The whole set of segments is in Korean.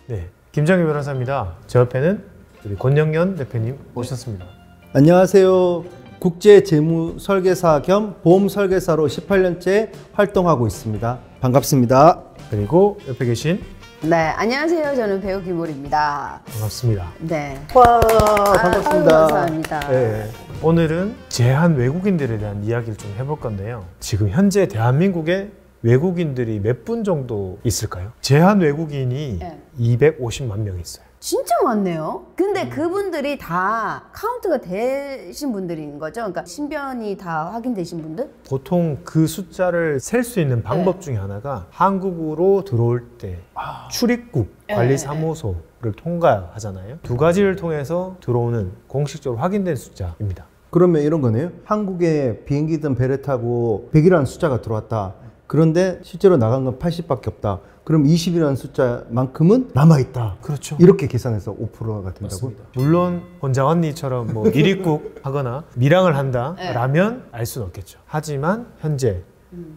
네, 김정희 변호사입니다. 제 옆에는 우리 권영현 대표님 모셨습니다. 안녕하세요. 국제재무설계사 겸 보험설계사로 18년째 활동하고 있습니다. 반갑습니다. 그리고 옆에 계신 네, 안녕하세요. 저는 배우 김보리입니다. 반갑습니다. 네. 와, 반갑습니다. 감사합니다. 네, 오늘은 제한 외국인들에 대한 이야기를 좀 해볼 건데요. 지금 현재 대한민국에 외국인들이 몇 분 정도 있을까요? 제한 외국인이 네. 250만 명 있어요. 진짜 많네요. 근데 그분들이 다 카운트가 되신 분들인 거죠? 그러니까 신변이 다 확인되신 분들? 보통 그 숫자를 셀 수 있는 방법 중에 하나가 한국으로 들어올 때 출입국 관리사무소를 통과하잖아요. 두 가지를 통해서 들어오는 공식적으로 확인된 숫자입니다. 그러면 이런 거네요. 한국에 비행기든 배를 타고 100이라는 숫자가 들어왔다. 그런데 실제로 나간 건 80밖에 없다. 그럼 20이라는 숫자만큼은 남아있다. 그렇죠. 이렇게 계산해서 5%가 된다고? 맞습니다. 물론 권장 언니처럼 뭐 미립국 하거나 밀항을 한다라면 알 수는 없겠죠. 하지만 현재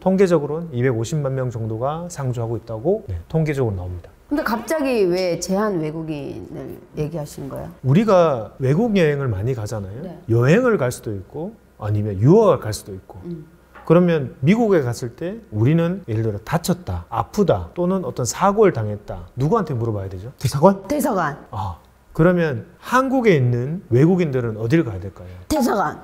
통계적으로는 250만 명 정도가 상주하고 있다고 통계적으로 나옵니다. 근데 갑자기 왜 제한 외국인을 얘기하시는 거예요? 우리가 외국 여행을 많이 가잖아요. 네. 여행을 갈 수도 있고 아니면 유학을 갈 수도 있고 그러면 미국에 갔을 때 우리는 예를 들어 다쳤다, 아프다 또는 어떤 사고를 당했다. 누구한테 물어봐야 되죠? 대사관? 대사관. 그러면 한국에 있는 외국인들은 어디를 가야 될까요? 대사관.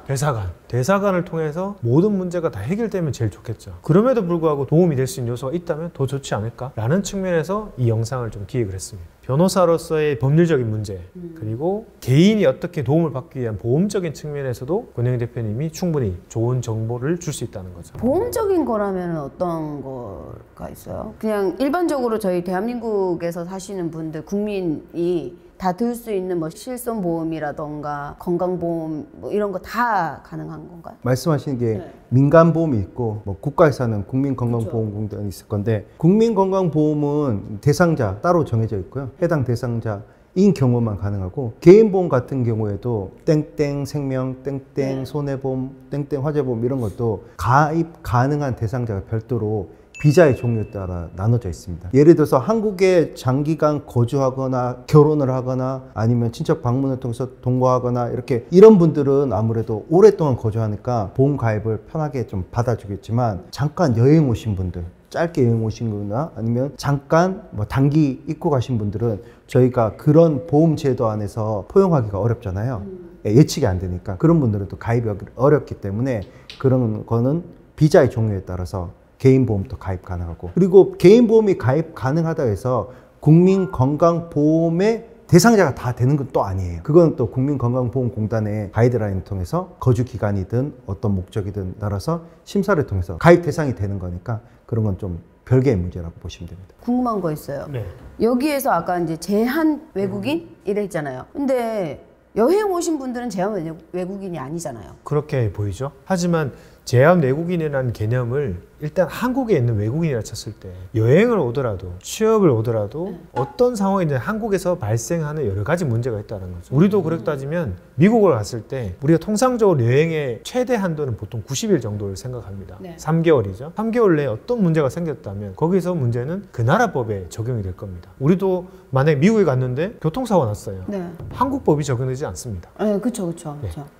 대사관을 통해서 모든 문제가 다 해결되면 제일 좋겠죠. 그럼에도 불구하고 도움이 될 수 있는 요소가 있다면 더 좋지 않을까라는 측면에서 이 영상을 좀 기획을 했습니다. 변호사로서의 법률적인 문제 그리고 개인이 어떻게 도움을 받기 위한 보험적인 측면에서도 권영희 대표님이 충분히 좋은 정보를 줄 수 있다는 거죠. 보험적인 거라면 어떤 거가 있어요? 그냥 일반적으로 저희 대한민국에서 사시는 분들, 국민이 다 들 수 있는 뭐 실손보험이라던가 건강보험 뭐 이런 거 다 가능한 건가요? 말씀하시는 게 민간보험이 있고 뭐 국가에서 하는 국민건강보험공단이 있을 건데 국민건강보험은 대상자 따로 정해져 있고요. 해당 대상자인 경우만 가능하고 개인보험 같은 경우에도 땡땡 생명, 땡땡 손해보험, 땡땡 화재보험 이런 것도 가입 가능한 대상자가 별도로 비자의 종류에 따라 나눠져 있습니다. 예를 들어서 한국에 장기간 거주하거나 결혼을 하거나 아니면 친척 방문을 통해서 동거하거나 이렇게 이런 분들은 아무래도 오랫동안 거주하니까 보험 가입을 편하게 좀 받아주겠지만 잠깐 여행 오신 분들 짧게 여행 오신 거나 아니면 잠깐 뭐 단기 입고 가신 분들은 저희가 그런 보험 제도 안에서 포용하기가 어렵잖아요. 예측이 안 되니까 그런 분들은 또 가입이 어렵기 때문에 그런 거는 비자의 종류에 따라서 개인보험도 가입 가능하고 그리고 개인보험이 가입 가능하다 해서 국민건강보험의 대상자가 다 되는 건 또 아니에요. 그건 또 국민건강보험공단의 가이드라인을 통해서 거주기간이든 어떤 목적이든 따라서 심사를 통해서 가입 대상이 되는 거니까 그런 건 좀 별개의 문제라고 보시면 됩니다. 궁금한 거 있어요. 네. 여기에서 아까 이제 제한 외국인 이랬잖아요. 근데 여행 오신 분들은 제한 외국인이 아니잖아요. 그렇게 보이죠. 하지만 제한 외국인이라는 개념을 일단 한국에 있는 외국인이라 쳤을 때 여행을 오더라도 취업을 오더라도 어떤 상황이든 한국에서 발생하는 여러 가지 문제가 있다는 거죠. 우리도 그렇게 따지면 미국을 갔을 때 우리가 통상적으로 여행의 최대 한도는 보통 90일 정도를 생각합니다. 3개월이죠. 3개월 내에 어떤 문제가 생겼다면 거기서 문제는 그 나라 법에 적용이 될 겁니다. 우리도 만약에 미국에 갔는데 교통사고가 났어요. 한국 법이 적용되지 않습니다. 네, 그렇죠.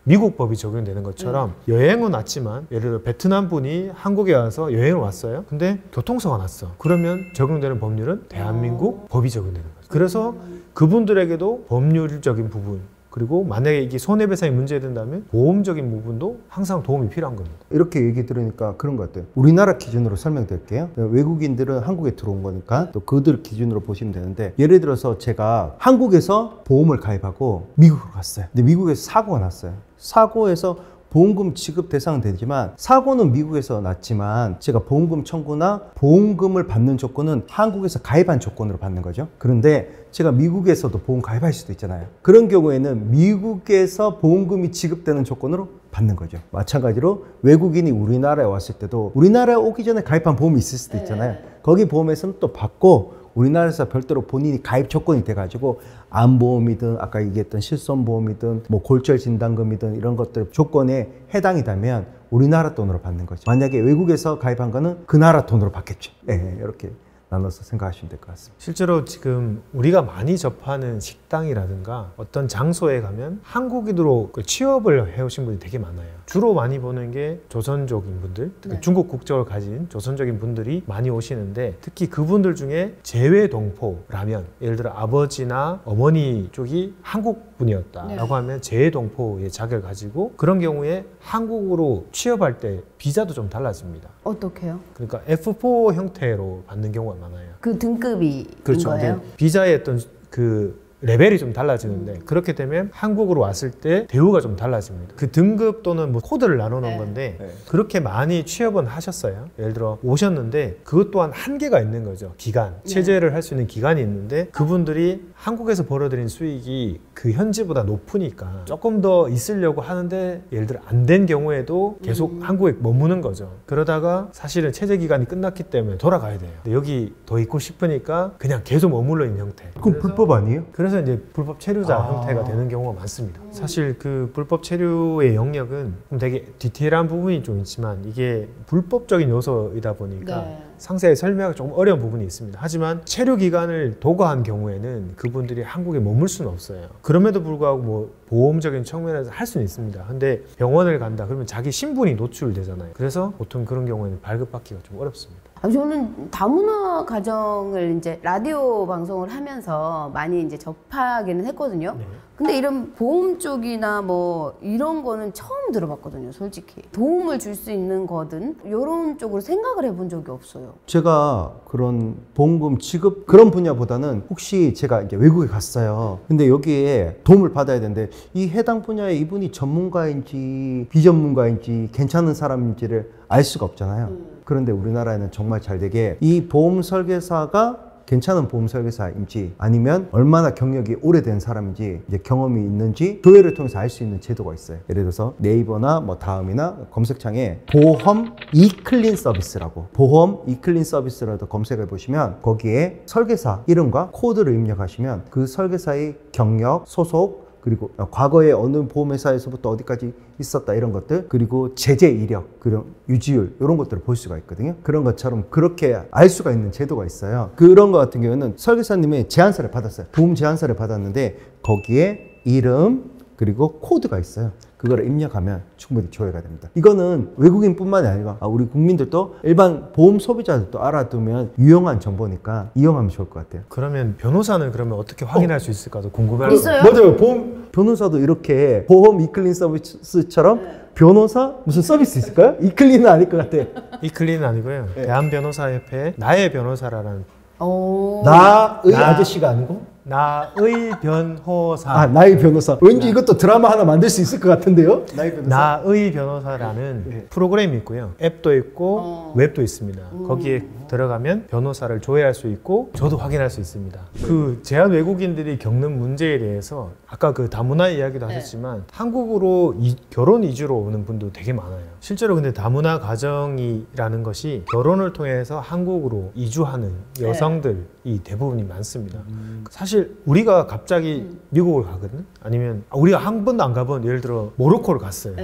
미국 법이 적용되는 것처럼 여행은 왔지만 예를 들어 베트남 분이 한국에 와서 여행을 왔어요. 근데 교통사고가 났어. 그러면 적용되는 법률은 대한민국 법이 적용되는 거죠. 그래서 그분들에게도 법률적인 부분 그리고 만약에 이게 손해배상이 문제된다면 보험적인 부분도 항상 도움이 필요한 겁니다. 이렇게 얘기 들으니까 그런 것 같아요. 우리나라 기준으로 설명드릴게요. 외국인들은 한국에 들어온 거니까 또 그들 기준으로 보시면 되는데 예를 들어서 제가 한국에서 보험을 가입하고 미국으로 갔어요. 근데 미국에서 사고가 났어요. 사고에서 보험금 지급 대상은 되지만 사고는 미국에서 났지만 제가 보험금 청구나 보험금을 받는 조건은 한국에서 가입한 조건으로 받는 거죠. 그런데 제가 미국에서도 보험 가입할 수도 있잖아요. 그런 경우에는 미국에서 보험금이 지급되는 조건으로 받는 거죠. 마찬가지로 외국인이 우리나라에 왔을 때도 우리나라에 오기 전에 가입한 보험이 있을 수도 있잖아요. 거기 보험에서는 또 받고 우리나라에서 별도로 본인이 가입 조건이 돼가지고 암보험이든 아까 얘기했던 실손보험이든 뭐 골절진단금이든 이런 것들 조건에 해당이 되면 우리나라 돈으로 받는 거죠. 만약에 외국에서 가입한 거는 그 나라 돈으로 받겠죠. 네, 이렇게 나눠서 생각하시면 될 것 같습니다. 실제로 지금 우리가 많이 접하는 식당이라든가 어떤 장소에 가면 한국인으로 취업을 해오신 분이 되게 많아요. 주로 많이 보는 게 조선족인 분들, 특히 네. 중국 국적을 가진 조선족인 분들이 많이 오시는데, 특히 그분들 중에 재외동포라면, 예를 들어 아버지나 어머니 쪽이 한국 분이었다라고 하면 재외동포의 자격을 가지고, 그런 경우에 한국으로 취업할 때 비자도 좀 달라집니다. 어떻게요? 그러니까 F4 형태로 받는 경우가 많아요. 그 등급이 그렇죠. 거예요? 이제 비자의 어떤 그 레벨이 좀 달라지는데, 그렇게 되면 한국으로 왔을 때 대우가 좀 달라집니다. 그 등급 또는 뭐 코드를 나눠 놓은 네. 건데, 네. 그렇게 많이 취업은 하셨어요. 예를 들어 오셨는데 그것 또한 한계가 있는 거죠. 기간, 네. 체제를 할 수 있는 기간이 있는데, 그분들이 한국에서 벌어들인 수익이 그 현지보다 높으니까 조금 더 있으려고 하는데, 예를 들어 안 된 경우에도 계속 한국에 머무는 거죠. 그러다가 사실은 체제 기간이 끝났기 때문에 돌아가야 돼요. 근데 여기 더 있고 싶으니까 그냥 계속 머물러 있는 형태. 그럼 불법 아니에요? 그래서 이제 불법 체류자 형태가 되는 경우가 많습니다. 사실 그 불법 체류의 영역은 좀 되게 디테일한 부분이 좀 있지만, 이게 불법적인 요소이다 보니까 네. 상세히 설명하기 조금 어려운 부분이 있습니다. 하지만 체류 기간을 도과한 경우에는 그분들이 한국에 머물 수는 없어요. 그럼에도 불구하고 뭐 보험적인 측면에서 할 수는 있습니다. 근데 병원을 간다 그러면 자기 신분이 노출되잖아요. 그래서 보통 그런 경우에는 발급받기가 좀 어렵습니다. 저는 다문화 가정을 이제 라디오 방송을 하면서 많이 이제 접하기는 했거든요. 네. 근데 이런 보험 쪽이나 뭐 이런 거는 처음 들어봤거든요, 솔직히. 도움을 줄 수 있는 거든 이런 쪽으로 생각을 해본 적이 없어요. 제가 그런 보험금 지급 그런 분야보다는, 혹시 제가 이제 외국에 갔어요. 근데 여기에 도움을 받아야 되는데 이 해당 분야에 이분이 전문가인지 비전문가인지 괜찮은 사람인지를 알 수가 없잖아요. 그런데 우리나라에는 정말 잘 되게 이 보험 설계사가 괜찮은 보험 설계사인지, 아니면 얼마나 경력이 오래된 사람인지, 이제 경험이 있는지 조회를 통해서 알 수 있는 제도가 있어요. 예를 들어서 네이버나 뭐 다음이나 검색창에 보험 이클린 서비스라고, 보험 이클린 서비스라도 검색해 보시면 거기에 설계사 이름과 코드를 입력하시면 그 설계사의 경력, 소속, 그리고 과거에 어느 보험회사에서부터 어디까지 있었다 이런 것들, 그리고 제재 이력, 그리고 유지율 이런 것들을 볼 수가 있거든요. 그런 것처럼 그렇게 알 수가 있는 제도가 있어요. 그런 것 같은 경우는 설계사님의 제안서를 받았어요. 보험 제안서를 받았는데 거기에 이름 그리고 코드가 있어요. 그거를 입력하면 충분히 조회가 됩니다. 이거는 외국인뿐만이 아니라 우리 국민들도, 일반 보험 소비자들도 알아두면 유용한 정보니까 이용하면 좋을 것 같아요. 그러면 변호사는 그러면 어떻게 확인할 수 있을까도 궁금해요. 있어요? 맞아요. 변호사도 이렇게 보험 이클린 서비스처럼 변호사 무슨 서비스 있을까요? 이클린은 아닐 것 같아요. 이클린은 아니고요. 대한변호사협회 나의 변호사라는, 나의 아저씨가 아니고? 나의 변호사, 나의 변호사. 왠지 이것도 드라마 하나 만들 수 있을 것 같은데요? 나의 변호사. 나의 변호사라는 프로그램이 있고요. 앱도 있고 웹도 있습니다. 거기에 들어가면 변호사를 조회할 수 있고 저도 확인할 수 있습니다. 그 제한 외국인들이 겪는 문제에 대해서 아까 그 다문화 이야기도 하셨지만 한국으로 결혼 이주로 오는 분도 되게 많아요. 실제로 근데 다문화 가정이라는 것이 결혼을 통해서 한국으로 이주하는 여성들이 대부분이 많습니다. 사실 우리가 갑자기 미국을 가거든, 아니면 우리가 한 번도 안 가본, 예를 들어 모로코를 갔어요.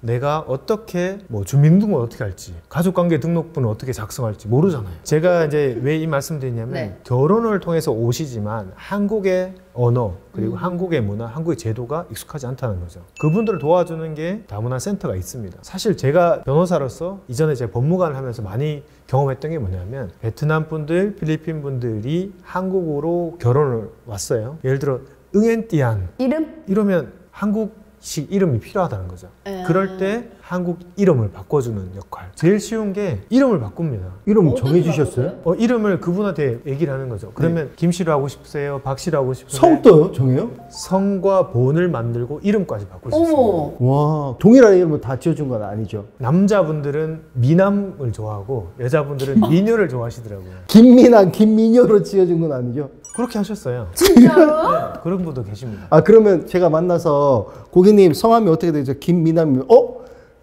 내가 어떻게 뭐 주민등록을 어떻게 할지, 가족관계 등록부는 어떻게 작성할지 모르잖아요. 제가 이제 왜 이 말씀드리냐면 결혼을 통해서 오시지만 한국의 언어 그리고 한국의 문화, 한국의 제도가 익숙하지 않다는 거죠. 그분들을 도와주는 게 다문화 센터가 있습니다. 사실 제가 변호사로서 이전에 제가 법무관을 하면서 많이 경험했던 게 뭐냐면, 베트남 분들, 필리핀 분들이 한국으로 결혼을 왔어요. 예를 들어 응엔띠안 이름? 이러면 한국식 이름이 필요하다는 거죠. 그럴 때 한국 이름을 바꿔주는 역할. 제일 쉬운 게 이름을 바꿉니다. 이름 정해주셨어요? 이름을 그분한테 얘기를 하는 거죠. 그러면 김씨로 하고 싶으세요? 박씨로 하고 싶으세요? 성도요? 정해요? 성과 본을 만들고 이름까지 바꿀 수 있습니다. 와, 동일한 이름을 다 지어준 건 아니죠. 남자분들은 미남을 좋아하고 여자분들은 미녀를 좋아하시더라고요. 김미남, 김미녀로 지어준 건 아니죠. 그렇게 하셨어요. 진짜로? 그런 분도 계십니다. 그러면 제가 만나서 고객님 성함이 어떻게 되죠? 김미남이면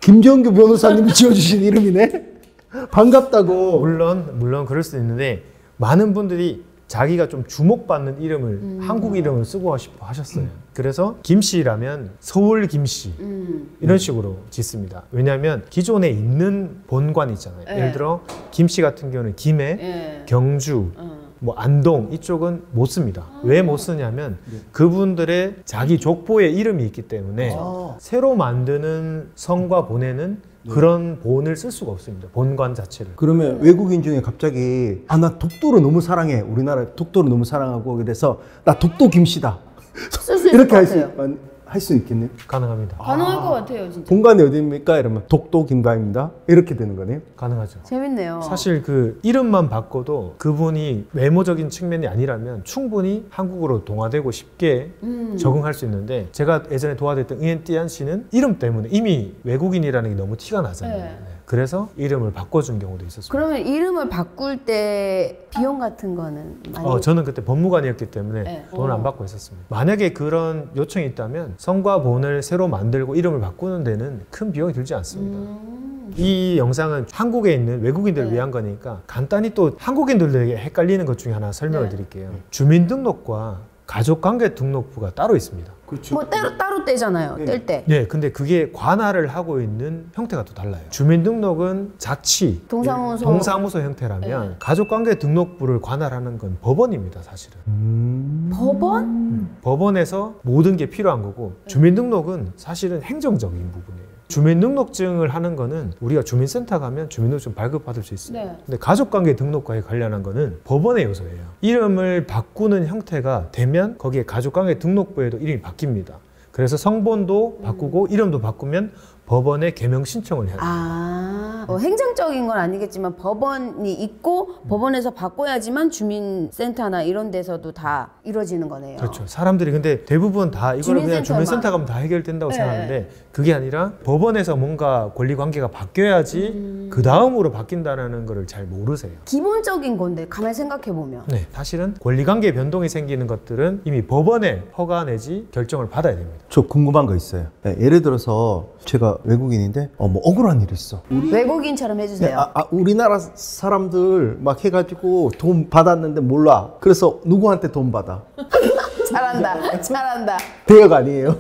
김정규 변호사님이 지어주신 이름이네? 반갑다고. 물론 그럴 수 있는데, 많은 분들이 자기가 좀 주목받는 이름을 한국 이름을 쓰고 싶어 하셨어요. 그래서 김씨라면 서울 김씨 이런 식으로 짓습니다. 왜냐하면 기존에 있는 본관 있잖아요. 네. 예를 들어 김씨 같은 경우는 김해, 네. 경주, 뭐 안동 이쪽은 못 씁니다. 왜 못 쓰냐면 그분들의 자기 족보에 이름이 있기 때문에 새로 만드는 성과 본에는 그런 본을 쓸 수가 없습니다. 본관 자체를. 그러면 외국인 중에 갑자기 나 독도를 너무 사랑해. 우리나라 독도를 너무 사랑하고 그래서 나 독도 김씨다. 쓸 수 있을 이렇게 것 할 수 같아요. 할 수 있겠네요. 가능합니다. 가능할 것 같아요, 진짜. 본관이 어디입니까? 이러면 독도 김가입니다. 이렇게 되는 거네요. 가능하죠. 재밌네요. 사실 그 이름만 바꿔도 그분이 외모적인 측면이 아니라면 충분히 한국으로 동화되고 쉽게 적응할 수 있는데 제가 예전에 도와드렸던 응엔띠안 씨는 이름 때문에 이미 외국인이라는 게 너무 티가 나잖아요. 네. 네. 그래서 이름을 바꿔준 경우도 있었습니다. 그러면 이름을 바꿀 때 비용 같은 거는 많이 저는 그때 법무관이었기 때문에 네. 돈을 안 받고 있었습니다. 만약에 그런 요청이 있다면 성과 본을 새로 만들고 이름을 바꾸는 데는 큰 비용이 들지 않습니다. 이 영상은 한국에 있는 외국인들을 네. 위한 거니까 간단히 또 한국인들에게 헷갈리는 것 중에 하나 설명을 네. 드릴게요. 주민등록과 가족관계 등록부가 따로 있습니다. 그렇죠. 뭐 따로 떼잖아요. 네. 뗄 때. 네, 근데 그게 관할을 하고 있는 형태가 또 달라요. 주민등록은 자치, 동사무소 형태라면 네. 가족관계 등록부를 관할하는 건 법원입니다, 사실은. 법원? 법원에서 모든 게 필요한 거고 주민등록은 사실은 행정적인 부분이에요. 주민등록증을 하는 거는 우리가 주민센터 가면 주민등록증 발급받을 수 있어요. 네. 근데 가족관계 등록과에 관련한 거는 법원의 요소예요. 이름을 바꾸는 형태가 되면 거기에 가족관계 등록부에도 이름이 바뀝니다. 그래서 성본도 바꾸고 이름도 바꾸면 법원에 개명 신청을 해야 돼요. 행정적인 건 아니겠지만 법원이 있고 법원에서 바꿔야지만 주민센터나 이런 데서도 다 이루어지는 거네요. 그렇죠. 사람들이 근데 대부분 다 이거를 그냥 주민센터 가면 다 해결된다고 네. 생각하는데 그게 아니라 법원에서 뭔가 권리관계가 바뀌어야지 그 다음으로 바뀐다는 거를 잘 모르세요. 기본적인 건데 가만히 생각해 보면 네, 사실은 권리관계 변동이 생기는 것들은 이미 법원의 허가 내지 결정을 받아야 됩니다. 저 궁금한 거 있어요. 네, 예를 들어서 제가 외국인인데 뭐 억울한 일이 있어. 외국인처럼 해주세요. 우리나라 사람들 막 해가지고 돈 받았는데 몰라. 그래서 누구한테 돈 받아? 잘한다. 대역 아니에요.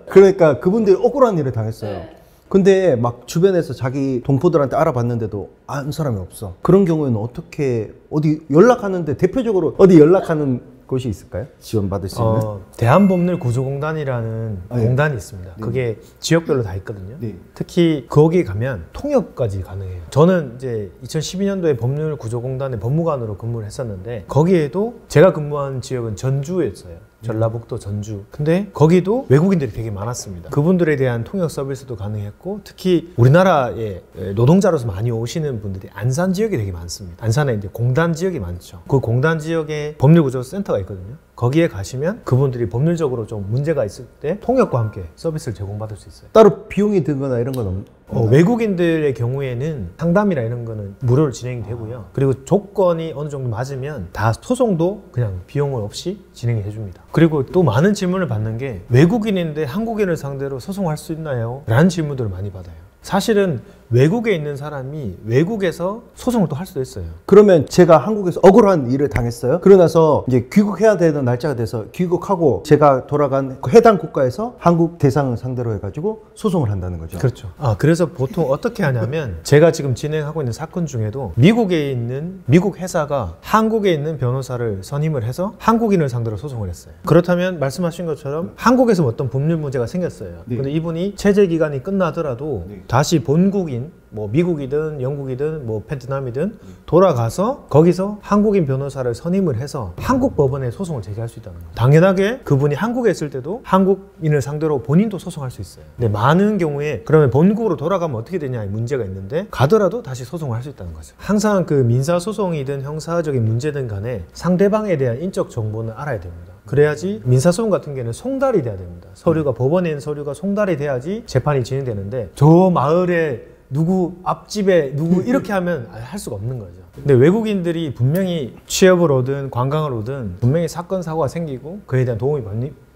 그러니까 그분들이 억울한 일을 당했어요. 네. 근데 막 주변에서 자기 동포들한테 알아봤는데도 아는 사람이 없어. 그런 경우에는 어떻게 어디 연락하는데 대표적으로 어디 연락하는 곳이 있을까요? 지원받을 수 있는? 대한법률구조공단이라는 네. 공단이 있습니다. 그게 지역별로 다 있거든요. 네. 특히 거기 가면 통역까지 가능해요. 저는 이제 2012년도에 법률구조공단의 법무관으로 근무를 했었는데 거기에도 제가 근무한 지역은 전주였어요. 전라북도 전주. 근데 거기도 외국인들이 되게 많았습니다. 그분들에 대한 통역 서비스도 가능했고 특히 우리나라에 노동자로서 많이 오시는 분들이 안산 지역이 되게 많습니다. 안산에 이제 공단 지역이 많죠. 그 공단 지역에 법률구조센터가 있거든요. 거기에 가시면 그분들이 법률적으로 좀 문제가 있을 때 통역과 함께 서비스를 제공받을 수 있어요. 따로 비용이 들거나 이런 건 외국인들의 경우에는 상담이나 이런 거는 무료로 진행이 되고요. 그리고 조건이 어느 정도 맞으면 다 소송도 그냥 비용을 없이 진행해 줍니다. 그리고 또 많은 질문을 받는 게 외국인인데 한국인을 상대로 소송할 수 있나요? 라는 질문들을 많이 받아요. 사실은 외국에 있는 사람이 외국에서 소송을 또 할 수도 있어요. 그러면 제가 한국에서 억울한 일을 당했어요. 그러고 나서 이제 귀국해야 되는 날짜가 돼서 귀국하고 제가 돌아간 그 해당 국가에서 한국 대상을 상대로 해가지고 소송을 한다는 거죠. 그렇죠. 그래서 보통 어떻게 하냐면 제가 지금 진행하고 있는 사건 중에도 미국에 있는 미국 회사가 한국에 있는 변호사를 선임을 해서 한국인을 상대로 소송을 했어요. 그렇다면 말씀하신 것처럼 한국에서 어떤 법률 문제가 생겼어요. 네. 근데 이분이 체제 기간이 끝나더라도 네. 다시 본국인 뭐 미국이든 영국이든 뭐 베트남이든 돌아가서 거기서 한국인 변호사를 선임을 해서 한국 법원에 소송을 제기할 수 있다는 거예요. 당연하게 그분이 한국에 있을 때도 한국인을 상대로 본인도 소송할 수 있어요. 근데 많은 경우에 그러면 본국으로 돌아가면 어떻게 되냐 이 문제가 있는데 가더라도 다시 소송을 할 수 있다는 거죠. 항상 그 민사소송이든 형사적인 문제든 간에 상대방에 대한 인적 정보는 알아야 됩니다. 그래야지 민사소송 같은 경우는 송달이 돼야 됩니다. 서류가 법원에 있는 서류가 송달이 돼야지 재판이 진행되는데 저 마을에 누구 앞집에 누구 이렇게 하면 할 수가 없는 거죠. 근데 외국인들이 분명히 취업을 오든 관광을 오든 분명히 사건 사고가 생기고 그에 대한 도움이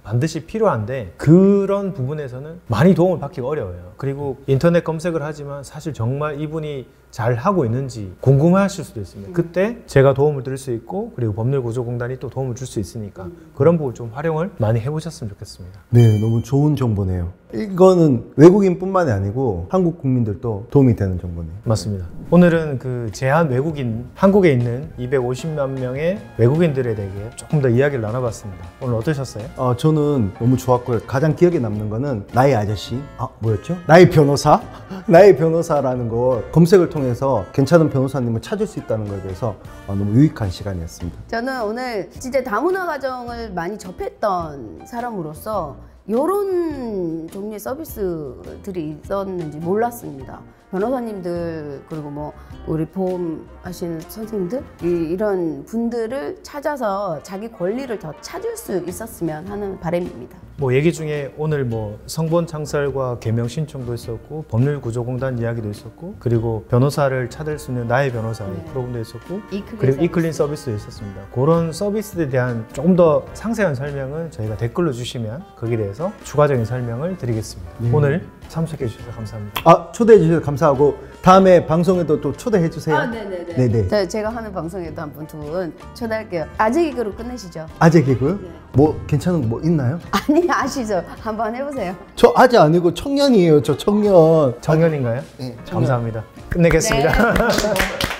반드시 필요한데 그런 부분에서는 많이 도움을 받기가 어려워요. 그리고 인터넷 검색을 하지만 사실 정말 이분이 잘 하고 있는지 궁금해하실 수도 있습니다. 그때 제가 도움을 드릴 수 있고 그리고 법률구조공단이 또 도움을 줄 수 있으니까 그런 부분 좀 활용을 많이 해보셨으면 좋겠습니다. 네, 너무 좋은 정보네요. 이거는 외국인뿐만이 아니고 한국 국민들도 도움이 되는 정보네요. 맞습니다. 오늘은 그 제한 외국인, 한국에 있는 250만 명의 외국인들에 대해 조금 더 이야기를 나눠봤습니다. 오늘 어떠셨어요? 저는 너무 좋았고요. 가장 기억에 남는 거는 나의 아저씨, 뭐였죠? 나의 변호사? 나의 변호사라는 거 검색을 통해서 괜찮은 변호사님을 찾을 수 있다는 것에 대해서 너무 유익한 시간이었습니다. 저는 오늘 진짜 다문화 가정을 많이 접했던 사람으로서 이런 종류의 서비스들이 있었는지 몰랐습니다. 변호사님들 그리고 뭐 우리 보험 하시는 선생님들 이런 분들을 찾아서 자기 권리를 더 찾을 수 있었으면 하는 바람입니다. 뭐 얘기 중에 오늘 뭐 성본 창설과 개명 신청도 있었고 법률구조공단 이야기도 있었고 그리고 변호사를 찾을 수 있는 나의 변호사 프로그램도 있었고 그리고 이클린 서비스도 있었습니다. 그런 서비스에 대한 조금 더 상세한 설명은 저희가 댓글로 주시면 거기에 대해서 추가적인 설명을 드리겠습니다. 오늘 참석해 주셔서 감사합니다. 초대해 주셔서 감사하고 다음에 방송에도 또 초대해 주세요. 네네. 제가 하는 방송에도 한 분, 두 분 초대할게요. 아재 개그로 끝내시죠. 아재 개그요? 뭐 괜찮은 거 뭐 있나요? 아니 아시죠? 한번 해보세요. 저 아재 아니고 청년이에요. 저 청년. 청년인가요? 네, 청년. 감사합니다. 끝내겠습니다. 네.